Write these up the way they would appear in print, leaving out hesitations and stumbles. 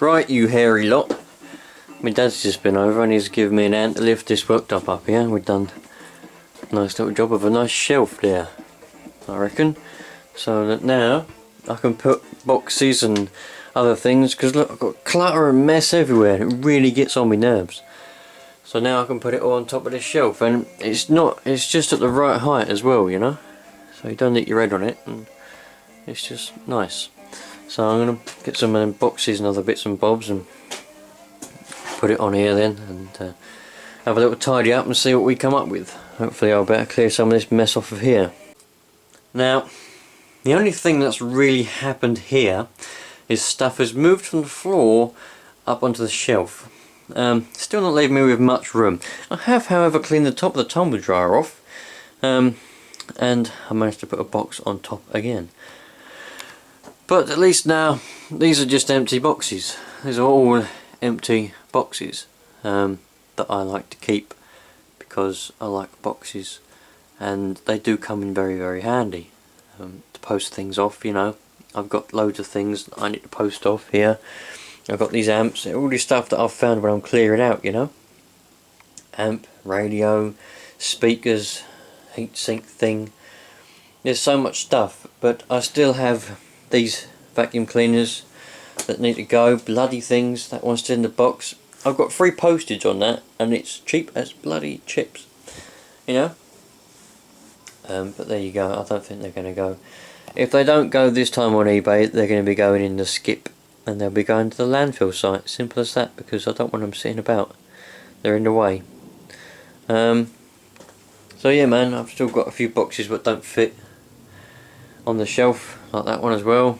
Right, you hairy lot. My dad's just been over and he's given me an hand to lift this worktop up here. We've done a nice little job of a nice shelf there, I reckon. So that now I can put boxes and other things, because look, I've got clutter and mess everywhere and it really gets on my nerves. So now I can put it all on top of this shelf, and it's just at the right height as well, you know. So you don't hit your head on it, and it's just nice. So I'm going to get some boxes and other bits and bobs and put it on here then, and have a little tidy up and see what we come up with. Hopefully I'll better clear some of this mess off of here. Now, the only thing that's really happened here is stuff has moved from the floor up onto the shelf. Still not leaving me with much room. I have, however, cleaned the top of the tumble dryer off, and I managed to put a box on top again. But at least now these are just empty boxes. These are all empty boxes that I like to keep because I like boxes, and they do come in very, very handy to post things off. You know, I've got loads of things that I need to post off here. I've got these amps, all this stuff that I've found when I'm clearing out, you know. Amp, radio, speakers, heatsink thing. There's so much stuff, but I still have these vacuum cleaners that need to go. Bloody things, that one's still in the box. I've got free postage on that, and it's cheap as bloody chips, you know. But there you go, I don't think they're going to go. If they don't go this time on eBay, they're going to be going in the skip. And they'll be going to the landfill site, simple as that, because I don't want them sitting about. They're in the way. So yeah, man, I've still got a few boxes that don't fit on the shelf, like that one as well.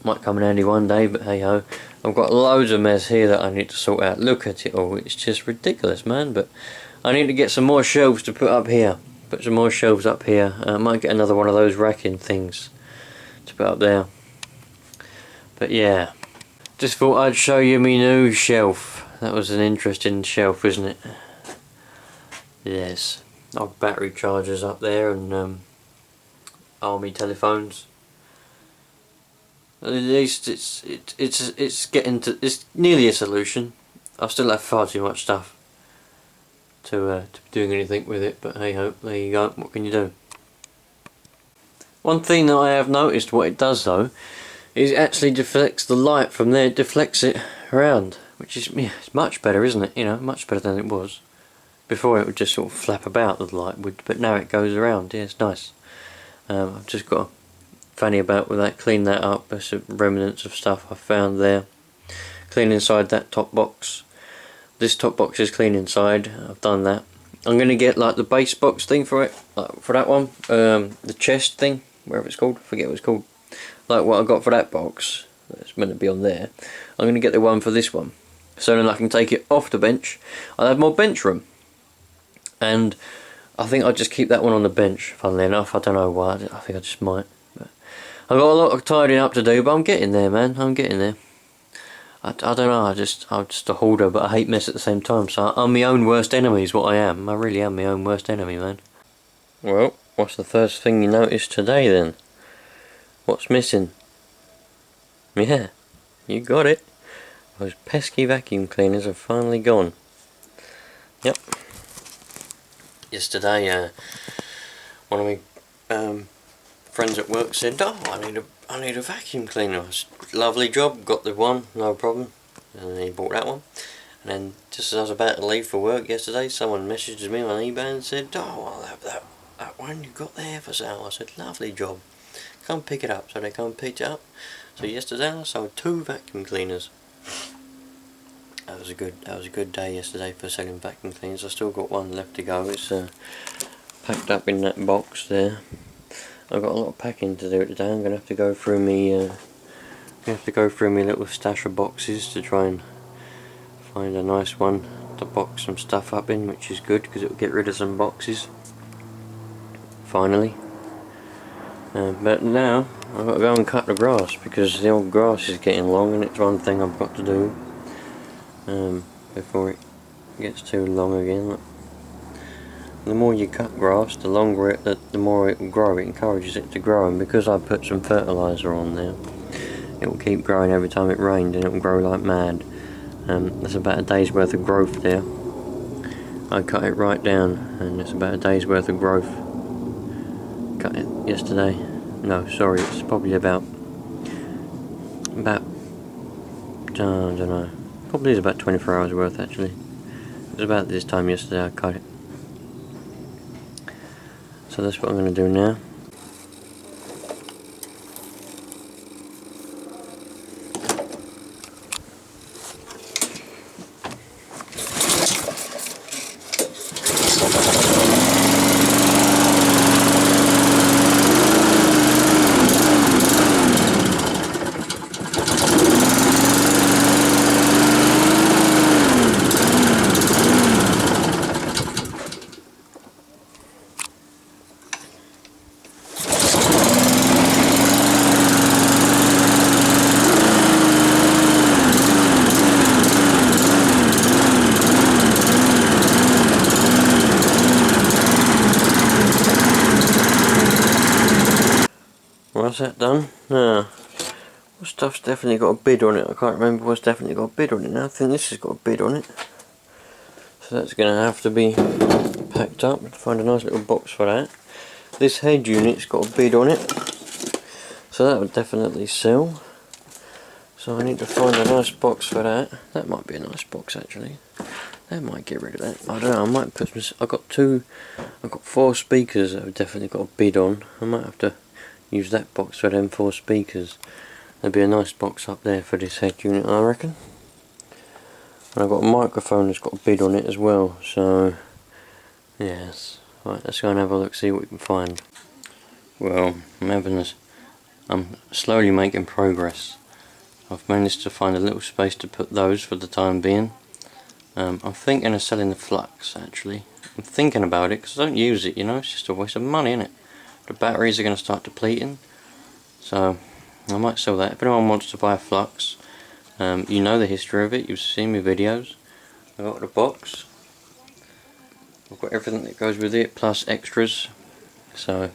Might come in handy one day, but hey ho. I've got loads of mess here that I need to sort out. Look at it all, it's just ridiculous, man. But I need to get some more shelves to put up here. Put some more shelves up here. I might get another one of those racking things to put up there. But yeah, just thought I'd show you my new shelf. That was an interesting shelf, isn't it? Yes, I've battery chargers up there and army telephones. At least it's getting to, it's nearly a solution. I still have far too much stuff to be doing anything with it, but hey ho, there you go. What can you do? One thing that I have noticed, what it does though, it actually deflects the light from there, it deflects it around, which is, yeah, it's much better, isn't it? You know, much better than it was. Before it would just sort of flap about, the light would, but now it goes around. Yeah, it's nice. I've just got to fanny about with that, clean that up. There's some remnants of stuff I found there. Clean inside that top box. This top box is clean inside, I've done that. I'm going to get like the base box thing for it, like for that one, the chest thing, whatever it's called, I forget what it's called. Like what I got for that box, it's meant to be on there. I'm going to get the one for this one, so then I can take it off the bench. I'll have more bench room, and I think I'll just keep that one on the bench, funnily enough. I don't know why, I think I just might. But I've got a lot of tidying up to do, but I'm getting there, man, I'm getting there. I don't know, I'm just a hoarder, but I hate mess at the same time, so I'm my own worst enemy is what I am. I really am my own worst enemy, man. Well, what's the first thing you noticed today then? What's missing? Yeah, you got it. Those pesky vacuum cleaners are finally gone. Yep. Yesterday, one of my friends at work said, "Oh, I need a vacuum cleaner." I said, "Lovely job, got the one, no problem." And then he bought that one. And then just as I was about to leave for work yesterday, someone messaged me on eBay and said, "Oh, I'll have that one you got there for sale." I said, "Lovely job. Come pick it up." So they come and picked it up. So yesterday I sold 2 vacuum cleaners. That was a good day yesterday for selling vacuum cleaners. I still got one left to go. It's packed up in that box there. I've got a lot of packing to do today. I'm gonna have to go through me little stash of boxes to try and find a nice one to box some stuff up in, which is good because it will get rid of some boxes. Finally. But now I've got to go and cut the grass because the old grass is getting long, and it's one thing I've got to do before it gets too long again. The more you cut grass, the longer the more it will grow. It encourages it to grow, and because I put some fertiliser on there, it will keep growing every time it rained, and it will grow like mad. That's about a day's worth of growth there. I cut it right down, and it's about a day's worth of growth. Cut it yesterday. No, sorry, it's probably about I don't know. Probably is about 24 hours worth actually. It was about this time yesterday I cut it. So that's what I'm going to do now. What's that done? What stuff's definitely got a bid on it? I can't remember what's definitely got a bid on it now. I think this has got a bid on it. So that's going to have to be packed up. Find a nice little box for that. This head unit's got a bid on it. So that would definitely sell. So I need to find a nice box for that. That might be a nice box actually. That might get rid of that. I don't know, I might put some... I've got 4 speakers that I've definitely got a bid on. I might have to use that box for them 4 speakers. There'll be a nice box up there for this head unit, I reckon. And I've got a microphone that's got a bid on it as well, so yes. Right, let's go and have a look, see what we can find. Well, I'm slowly making progress. I've managed to find a little space to put those for the time being. I'm thinking of selling the flux actually. I'm thinking about it because I don't use it, you know, it's just a waste of money, isn't it? The batteries are going to start depleting, so I might sell that. If anyone wants to buy a flux, you know the history of it, you've seen my videos. I've got the box, I've got everything that goes with it, plus extras, so,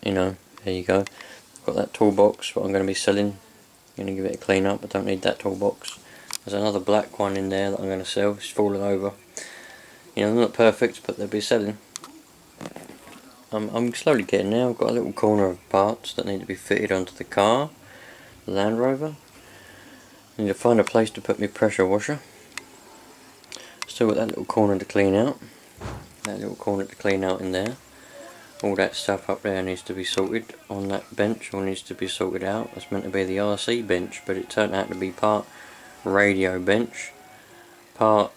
you know, there you go. I've got that toolbox, what I'm going to be selling. I'm going to give it a clean up, I don't need that toolbox. There's another black one in there that I'm going to sell, it's falling over. You know, they're not perfect, but they'll be selling. I'm slowly getting there. I've got a little corner of parts that need to be fitted onto the car, the Land Rover. I need to find a place to put my pressure washer. Still got that little corner to clean out. That little corner to clean out in there. All that stuff up there needs to be sorted on that bench, or needs to be sorted out. It's meant to be the RC bench, but it turned out to be part radio bench, part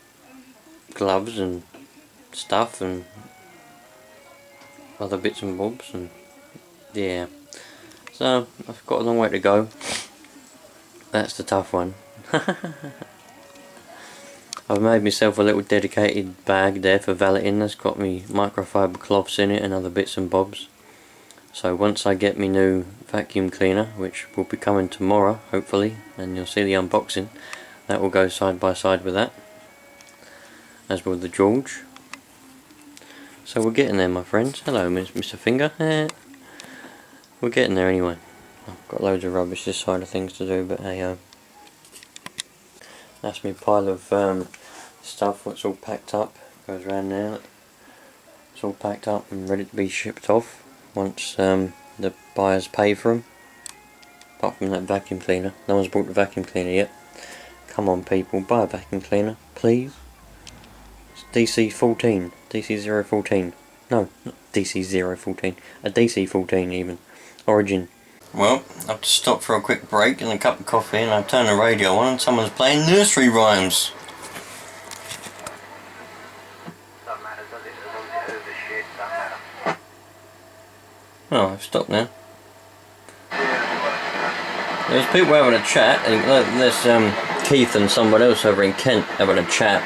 gloves and stuff and other bits and bobs, and yeah, so I've got a long way to go. That's the tough one. I've made myself a little dedicated bag there for valeting that's got me microfiber cloths in it and other bits and bobs. So once I get my new vacuum cleaner, which will be coming tomorrow hopefully, and you'll see the unboxing, that will go side by side with that, as will the George. So we're getting there, my friends. Hello, Mr. Finger. We're getting there anyway. I've got loads of rubbish this side of things to do, but hey, that's my pile of stuff. What's all packed up goes around there. It's all packed up and ready to be shipped off once the buyers pay for them. Apart from that vacuum cleaner, no one's bought the vacuum cleaner yet. Come on, people, buy a vacuum cleaner, please. DC14, DC014, no, not DC014, a DC14 even, Origin. Well, I have to stop for a quick break and a cup of coffee, and I turn the radio on and someone's playing nursery rhymes. Doesn't matter, does it? As long as it over shit, doesn't matter. Oh, I've stopped now. There's people having a chat, and there's Keith and someone else over in Kent having a chat.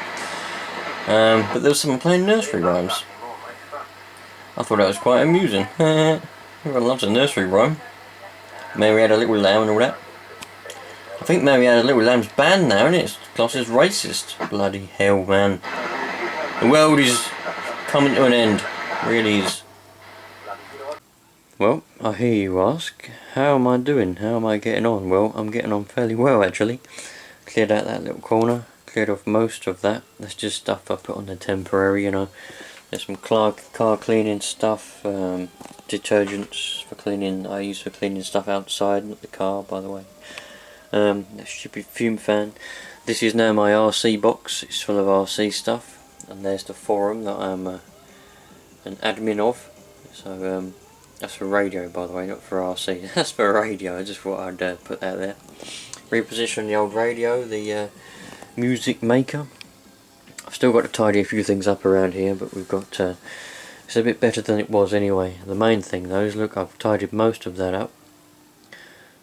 But there was someone playing nursery rhymes. I thought that was quite amusing. Everyone loves a nursery rhyme. Mary Had a Little Lamb and all that. I think Mary Had a Little Lamb's banned now, isn't it? It's classed as racist. Bloody hell, man. The world is coming to an end. It really is. Well, I hear you ask, how am I doing? How am I getting on? Well, I'm getting on fairly well actually. Cleared out that little corner, cleared off most of that. That's just stuff I put on the temporary, you know. There's some car cleaning stuff, detergents for cleaning, I use for cleaning stuff outside, not the car by the way. That stupid fume fan. This is now my RC box, it's full of RC stuff. And there's the forum that I'm an admin of. So that's for radio by the way, not for RC. That's for radio, I just thought I'd put that there. Reposition the old radio, the music maker. I've still got to tidy a few things up around here, but we've got it's a bit better than it was anyway. The main thing though is, look, I've tidied most of that up,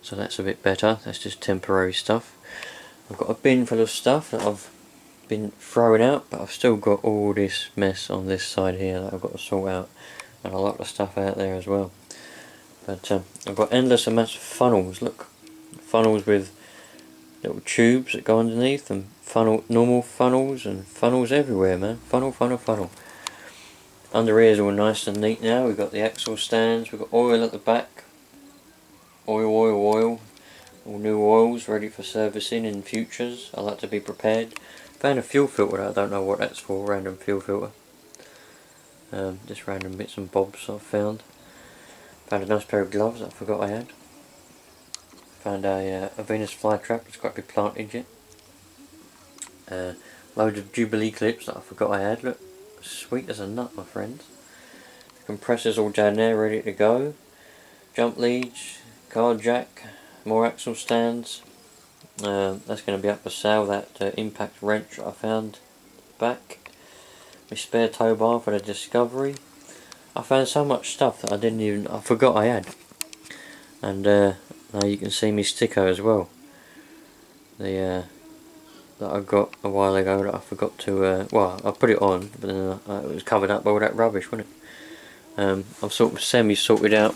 so that's a bit better. That's just temporary stuff. I've got a bin full of stuff that I've been throwing out, but I've still got all this mess on this side here that I've got to sort out, and a lot of stuff out there as well. But I've got endless amounts of funnels. Look, funnels with little tubes that go underneath, and normal funnels, and funnels everywhere, man. Funnel. Under here is all nice and neat now. We've got the axle stands, we've got oil at the back. Oil. All new oils ready for servicing in futures. I like to be prepared. Found a fuel filter, I don't know what that's for, random fuel filter. Just random bits and bobs I've found. Found a nice pair of gloves that I forgot I had. Found a Venus flytrap that's got to be planted yet. Loads of Jubilee clips that I forgot I had. Look, sweet as a nut, my friends. The compressors all down there ready to go. Jump leads, car jack, more axle stands. That's going to be up for sale, that impact wrench I found back. My spare tow bar for the Discovery. I found so much stuff that I forgot I had. And now you can see me sticker as well. The that I got a while ago that I forgot to, well, I put it on, but then it was covered up by all that rubbish, wasn't it? I've sort of semi-sorted out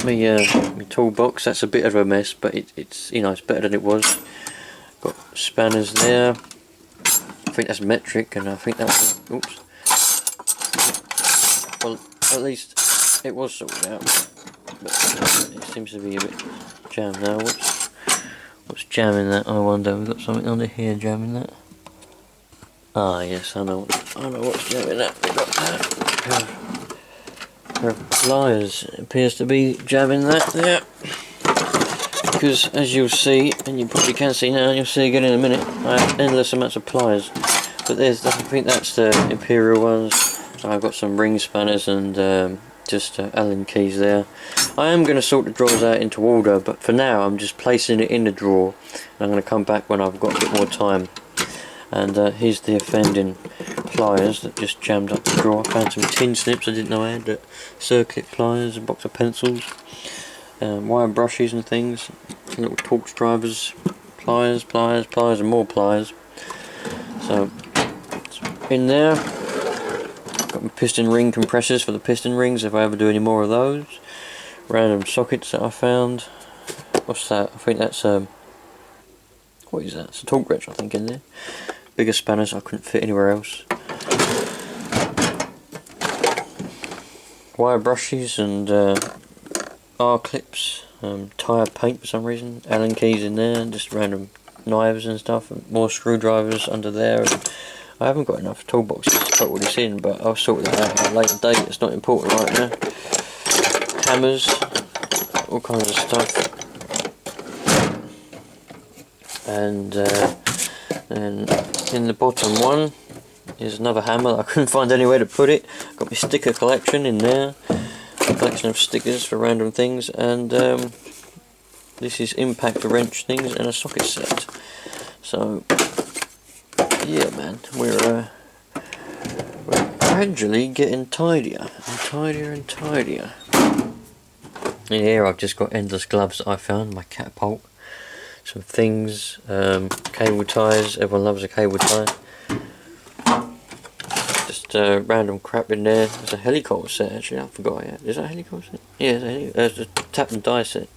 my toolbox. That's a bit of a mess, but it's you know, it's better than it was. Got spanners there. I think that's metric, and I think that's, oops. Well, at least it was sorted out, but it seems to be a bit jammed now. What's jamming that, I wonder? We've got something under here jamming that. Ah yes, I know what's jamming that. We've got a pair of pliers. It appears to be jamming that there. Because as you'll see, and you probably can see now, and you'll see again in a minute, I have endless amounts of pliers. But I think that's the Imperial ones. I've got some ring spanners and just Allen keys there. I am going to sort the drawers out into order, but for now I'm just placing it in the drawer, and I'm going to come back when I've got a bit more time. And here's the offending pliers that just jammed up the drawer. I found some tin snips I didn't know I had, circlip pliers, a box of pencils, wire brushes and things, little Torx drivers, pliers and more pliers. So it's in there. Got my piston ring compressors for the piston rings if I ever do any more of those. Random sockets that I found. What's that? I think that's what is that? It's a torque wrench I think in there. Bigger spanners I couldn't fit anywhere else. Wire brushes and R clips, tyre paint for some reason, Allen keys in there, and just random knives and stuff, and more screwdrivers under there. I haven't got enough toolboxes to put all this in, but I'll sort that out at a later date. It's not important right now. Hammers, all kinds of stuff. And then in the bottom one is another hammer that I couldn't find anywhere to put it. Got my sticker collection in there. A collection of stickers for random things. And this is impact wrench things and a socket set. So yeah, man, we're gradually getting tidier and tidier. In here I've just got endless gloves that I found, my catapult, some things, cable ties, everyone loves a cable tie. Just random crap in there. There's a helicopter set actually, I forgot I had. Is that a helicopter set? Yeah, there's a tap and die set.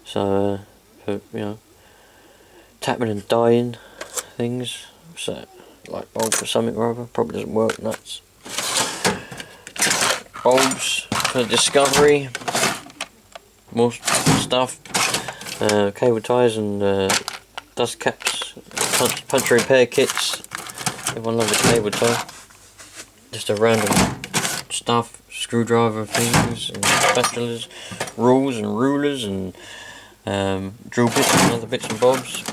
So, for, you know, tapping and dyeing things. What's that? Light bulb or something or other. Probably doesn't work, nuts. Bulbs for Discovery. More stuff. Cable ties and dust caps. Punch repair kits. Everyone loves a cable tie. Just a random stuff. Screwdriver things and spatulas. Rules and rulers and drill bits and other bits and bobs.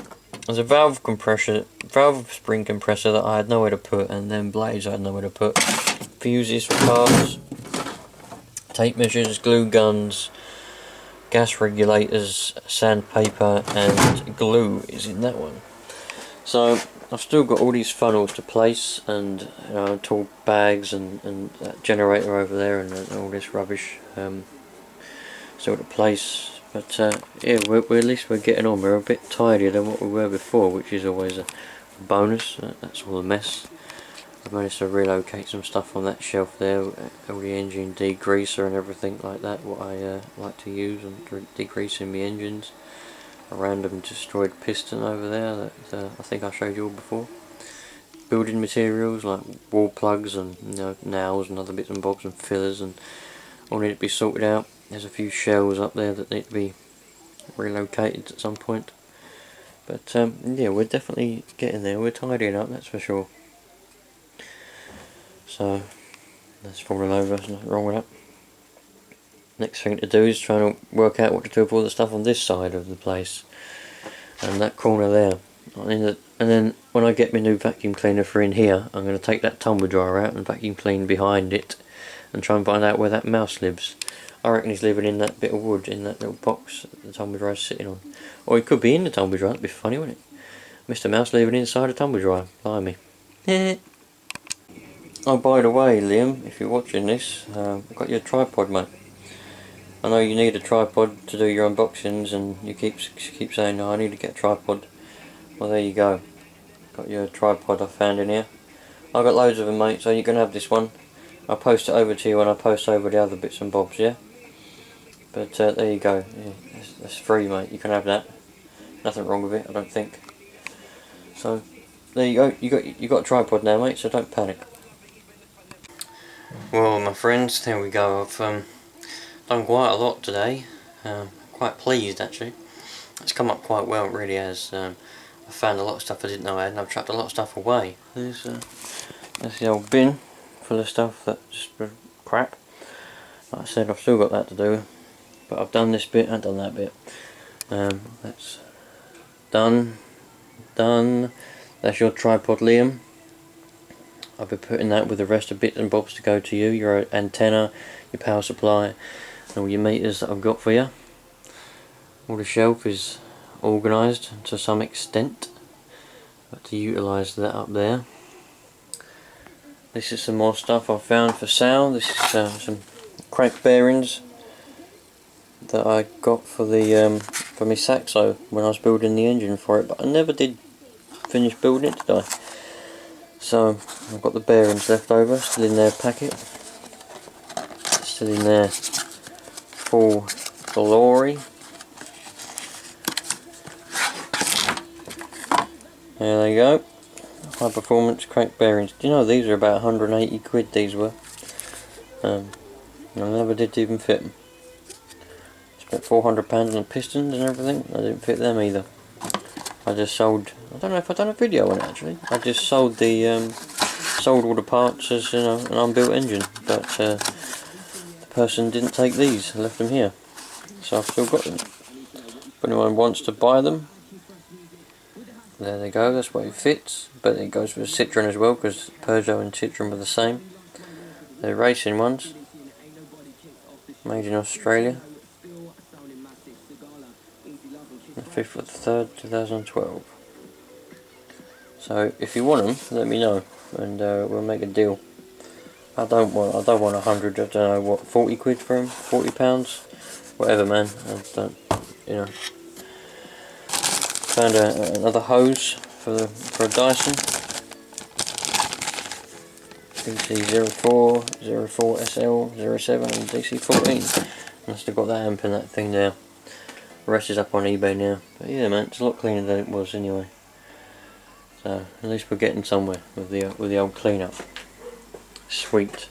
There's a valve spring compressor that I had nowhere to put, and then blades I had nowhere to put. Fuses for cars, tape measures, glue guns, gas regulators, sandpaper, and glue is in that one. So I've still got all these funnels to place, and tool bags, and that generator over there, and all this rubbish still to place. But yeah, at least we're getting on. We're a bit tidier than what we were before, which is always a bonus. That's all a mess. I've managed to relocate some stuff on that shelf there, all the engine degreaser and everything like that, what I like to use on degreasing my engines. A random destroyed piston over there that I think I showed you all before. Building materials like wall plugs and nails and other bits and bobs and fillers, and all need to be sorted out. There's a few shells up there that need to be relocated at some point. But yeah, we're definitely getting there. We're tidying up, that's for sure. So that's falling over, there's nothing wrong with that. Next thing to do is try to work out what to do with all the stuff on this side of the place and that corner there. And then when I get my new vacuum cleaner for in here, I'm going to take that tumble dryer out and vacuum clean behind it and try and find out where that mouse lives. I reckon he's living in that bit of wood, in that little box that the tumble dryer's sitting on. Or he could be in the tumble dryer, that'd be funny, wouldn't it? Mr. Mouse living inside a tumble dryer, blimey. Oh, by the way, Liam, if you're watching this, I've got your tripod, mate. I know you need a tripod to do your unboxings, and you keep saying, "Oh, I need to get a tripod." Well, there you go. Got your tripod I found in here. I've got loads of them, mate, so you can have this one. I'll post it over to you when I post over the other bits and bobs, yeah? But there you go. Yeah, that's free, mate. You can have that. Nothing wrong with it, I don't think. So there you go. You got a tripod now, mate. So don't panic. Well, my friends, there we go. I've done quite a lot today. Quite pleased, actually. It's come up quite well, it really has. I found a lot of stuff I didn't know I had, and I've chucked a lot of stuff away. There's the old bin full of stuff that's just crap. Like I said, I've still got that to do, but I've done this bit and done that bit. That's done. That's your tripod, Liam. I'll be putting that with the rest of bits and bobs to go to you, your antenna, your power supply, and all your meters that I've got for you. All the shelf is organised to some extent, but to utilise that up there. This is some more stuff I found for sale. This is some crank bearings that I got for the for my Saxo when I was building the engine for it, but I never did finish building it, did I? So I've got the bearings left over, still in their packet, still in their full glory. There they go. High performance crank bearings. Do you know these are about 180 quid, these were. I never did even fit them. Spent £400 on the pistons and everything. I didn't fit them either. I just sold, I don't know if I've done a video on it actually. I just sold the sold all the parts as an unbuilt engine, but the person didn't take these, left them here. So I've still got them. If anyone wants to buy them, there they go, that's what it fits. But it goes with Citroen as well, because Peugeot and Citroen were the same. They're racing ones, made in Australia. The 5th of the 3rd, 2012. So if you want them, let me know, and we'll make a deal. I don't want 100. I don't know what, 40 quid for them, £40, whatever, man. I don't, you know. Found another hose for a Dyson. DC04, 04SL, 07 and DC14. I've still got that amp and that thing there. The rest is up on eBay now. But yeah, man, it's a lot cleaner than it was anyway. So at least we're getting somewhere with the old cleanup. Sweet.